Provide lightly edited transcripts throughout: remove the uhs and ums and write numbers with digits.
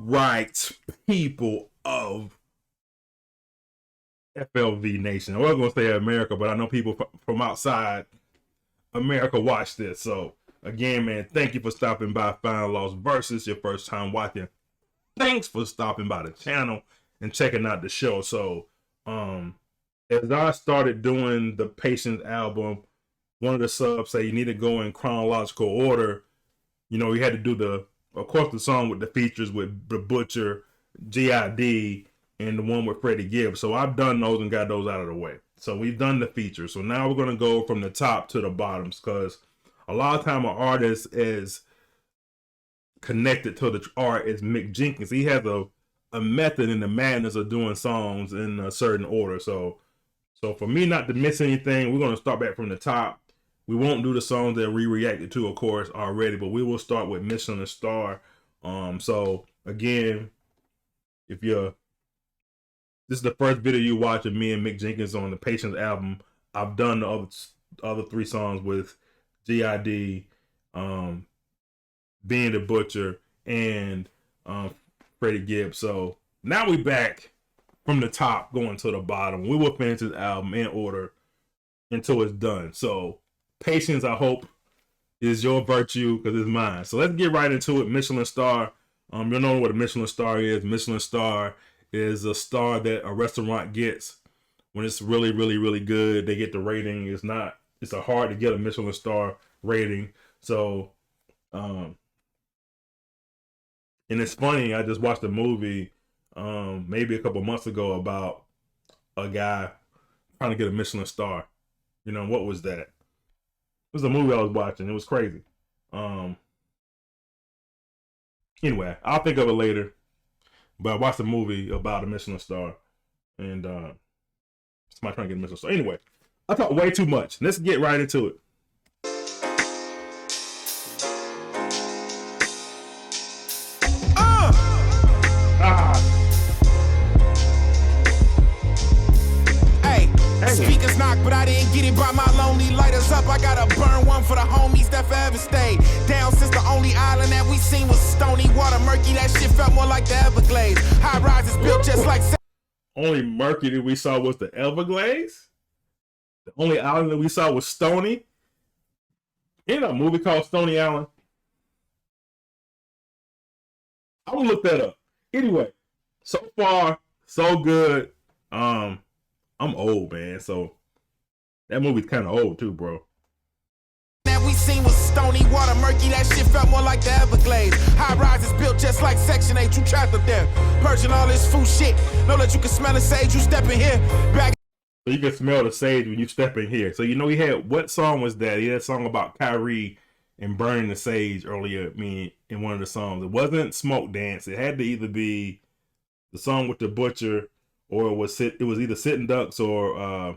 right, people of FLV Nation. I wasn't going to say America, but I know people from outside America watch this. So, again, man, thank you for stopping by Final Loss Versus, your first time watching. Thanks for stopping by the channel and checking out the show. So, as I started doing the Patience album, one of the subs said you need to go in chronological order. You know, you had to do of course, the song with the features with the Butcher, G.I.D., and the one with Freddie Gibbs. So I've done those and got those out of the way. So we've done the features. So now we're going to go from the top to the bottoms, because a lot of time an artist is connected to the art is Mick Jenkins. He has a method in the madness of doing songs in a certain order. So for me not to miss anything, we're going to start back from the top. We won't do the songs that we reacted to, of course, already, but we will start with Michelin Star. So again, this is the first video you watch of me and Mick Jenkins on the Patience album, I've done the other three songs with G.I.D., Being the Butcher, and Freddie Gibbs. So now we back from the top going to the bottom. We will finish this album in order until it's done. So patience, I hope, is your virtue, because it's mine. So let's get right into it. Michelin Star. You know what a Michelin Star is. Michelin Star is a star that a restaurant gets when it's really, really, really good. They get the rating. It's a hard to get a Michelin Star rating. So, and it's funny, I just watched a movie maybe a couple months ago about a guy trying to get a Michelin Star. You know, what was that? It was a movie I was watching. It was crazy. Anyway, I'll think of it later. But I watched a movie about a Michelin Star, and somebody trying to get a Michelin Star. Anyway, I talked way too much. Let's get right into it. Speakers knock, but I didn't get it by my lonely lighters up. I gotta burn one for the homies that forever stayed down, since the only island that we seen was stony water, murky. That shit felt more like the Everglades. High rises built just like. Only murky that we saw was the Everglades. The only island that we saw was stony. You know a movie called Stony Island? I will look that up. Anyway, so far so good. I'm old, man, so that movie's kind of old too, bro. That we seen was stony water, murky. That shit felt more like the Everglades. High rises built just like Section 8. You trapped up there, purging all this food shit. Know that you can smell the sage. You step in here, back. So you can smell the sage when you step in here. So you know he had, what song was that? He had a song about Kyrie and burning the sage earlier. In one of the songs, it wasn't Smoke Dance. It had to either be the song with the Butcher, or it was either Sitting Ducks or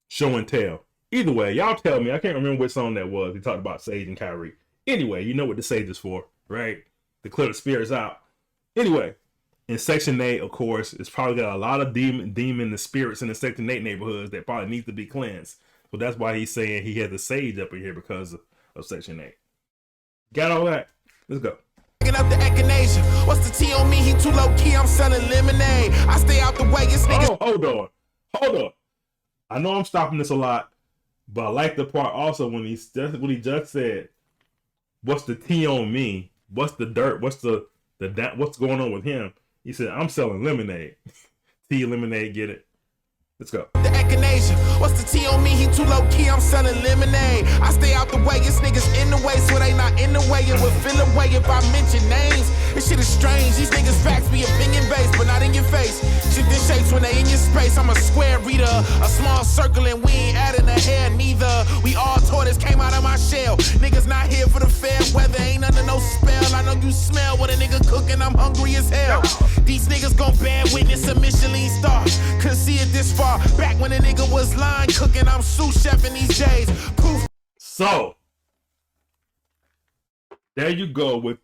Show and Tell. Either way, y'all tell me. I can't remember which song that was. He talked about Sage and Kyrie. Anyway, you know what the Sage is for, right? To clear the spirits out. Anyway, in Section 8, of course, it's probably got a lot of demon and spirits in the Section 8 neighborhoods that probably need to be cleansed. So that's why he's saying he had the Sage up in here, because of Section 8. Got all that? Let's go. Up the echinacea. What's the T on me? He too low key. I'm selling lemonade. I stay out the way. This nigga. Oh, hold on. I know I'm stopping this a lot, but I like the part also when he just said, "What's the T on me? What's the dirt? What's what's going on with him?" He said, "I'm selling lemonade." T lemonade, get it? Let's go. The echinacea. What's the T on me? He too low key. I'm selling lemonade. I stay out the way. This niggas in the way, so they not in the way. It would feel away if I mention names. This shit is strange. These niggas facts be opinion based, but not in your face. Shifting shapes when they in your space. I'm a square reader, a small circle, and we ain't adding a hair neither. We all tortoise came out of my shell. Niggas not here for the fair weather. Ain't under no spell. I know you smell what a nigga cooking. I'm hungry as hell. These niggas gon' bear witness a Michelin star. Couldn't see it this far. Back when a nigga was line cooking, I'm sous chef in these days. Poof. So there you go with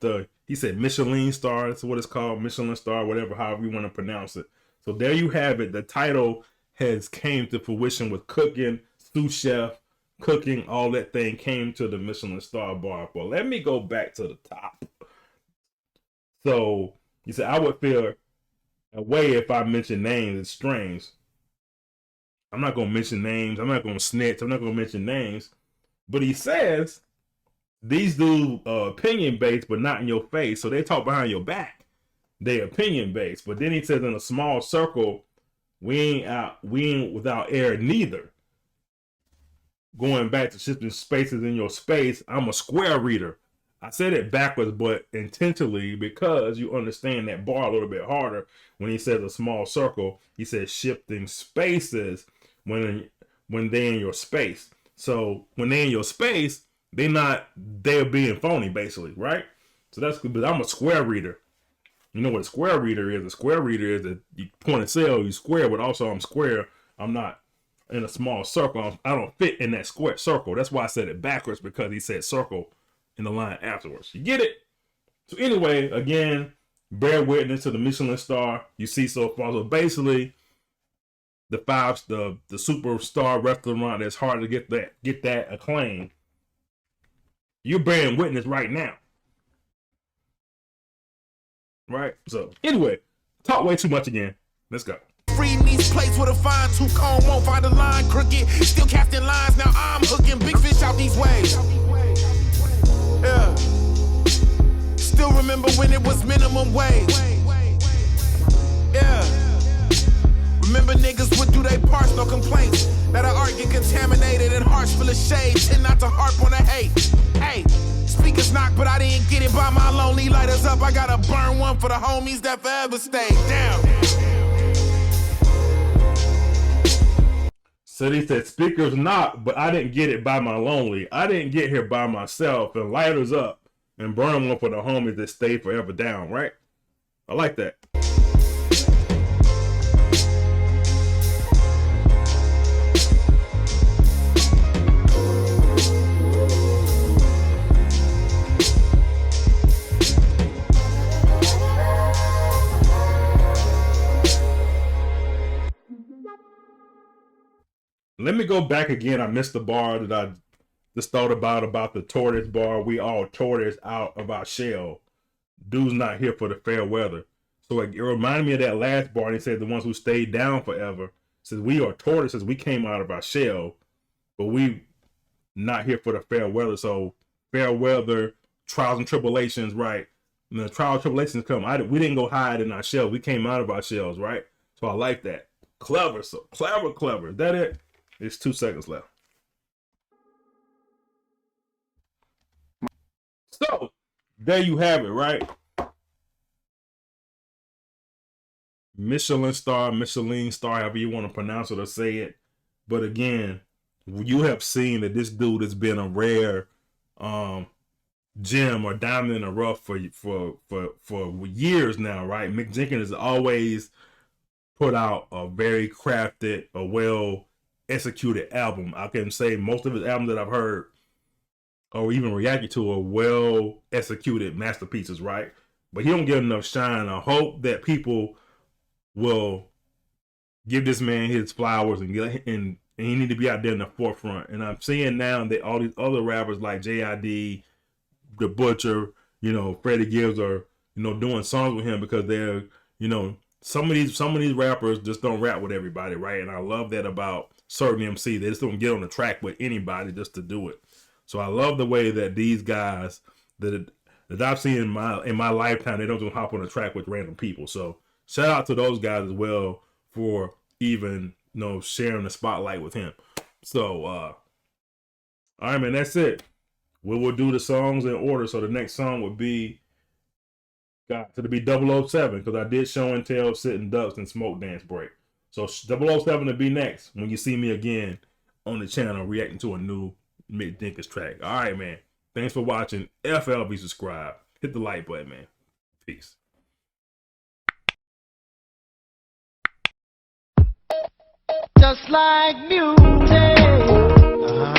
he said Michelin star. That's what it's called, Michelin star, whatever, however you want to pronounce it. So there you have it. The title has came to fruition with cooking, sous chef, cooking, all that thing came to the Michelin star bar. But let me go back to the top. So He said, I would feel a way if I mention names. It's strange. I'm not going to mention names. I'm not going to snitch. I'm not going to mention names. But he says these dudes opinion based, but not in your face. So they talk behind your back. They opinion based. But then he says in a small circle, we ain't without air neither. Going back to shifting spaces in your space, I'm a square reader. I said it backwards, but intentionally because you understand that bar a little bit harder. When he says a small circle, he says shifting spaces when they're in your space. So when they're in your space, they're being phony, basically, right? So that's good. But I'm a square reader. You know what a square reader is? A square reader is that you point and sell, you square, but also I'm square. I'm not in a small circle. I don't fit in that square circle. That's why I said it backwards, because he said circle in the line afterwards. You get it? So anyway, again, bear witness to the Michelin star you see so far. So basically, the superstar restaurant that's hard to get that acclaim. You're bearing witness right now. Right? So anyway, talk way too much again. Let's go. Reading these plates with a fine tooth comb, won't find a line crooked. Still casting lines, now I'm hooking big fish out these waves. Yeah. Still remember when it was minimum wage. Yeah. Remember niggas would do their parts, no complaints. That our art get contaminated and hearts full of shade. Tend not to harp on the hate. Hey, speakers knock, but I didn't get it by my lonely lighters up. I gotta burn one for the homies that forever stay down. So he said, speakers knock, but I didn't get it by my lonely. I didn't get here by myself, and lighters up and burn one for the homies that stay forever down, right? I like that. Let me go back again. I missed the bar that I just thought about the tortoise bar. We all tortoise out of our shell. Dude's not here for the fair weather. So it reminded me of that last bar. And he said the ones who stayed down forever. Says we are tortoises. We came out of our shell, but we not here for the fair weather. So fair weather, trials and tribulations, right? And the trials and tribulations come. We didn't go hide in our shells. We came out of our shells, right? So I like that. Clever. So clever. Is that it? It's 2 seconds left. So, there you have it, right? Michelin star, however you want to pronounce it or say it. But again, you have seen that this dude has been a rare gem or diamond in the rough for years now, right? Mick Jenkins has always put out a very crafted, a well executed album. I can say most of his albums that I've heard or even reacted to are well executed masterpieces, right? But he don't get enough shine. I hope that people will give this man his flowers and he need to be out there in the forefront. And I'm seeing now that all these other rappers like JID, The Butcher, Freddie Gibbs are, doing songs with him because they're, some of these rappers just don't rap with everybody, right? And I love that about certain MC. They just don't get on the track with anybody just to do it. So I love the way that these guys that I've seen in my lifetime, they don't just hop on the track with random people. So shout out to those guys as well for even sharing the spotlight with him. So all right, man, that's it. We will do the songs in order. So the next song would be it'll be 007 because I did show and tell, sitting ducks, and smoke dance break. So 007 will be next when you see me again on the channel reacting to a new Mick Jenkins track. All right, man. Thanks for watching. FLB subscribe. Hit the like button, man. Peace. Just like music.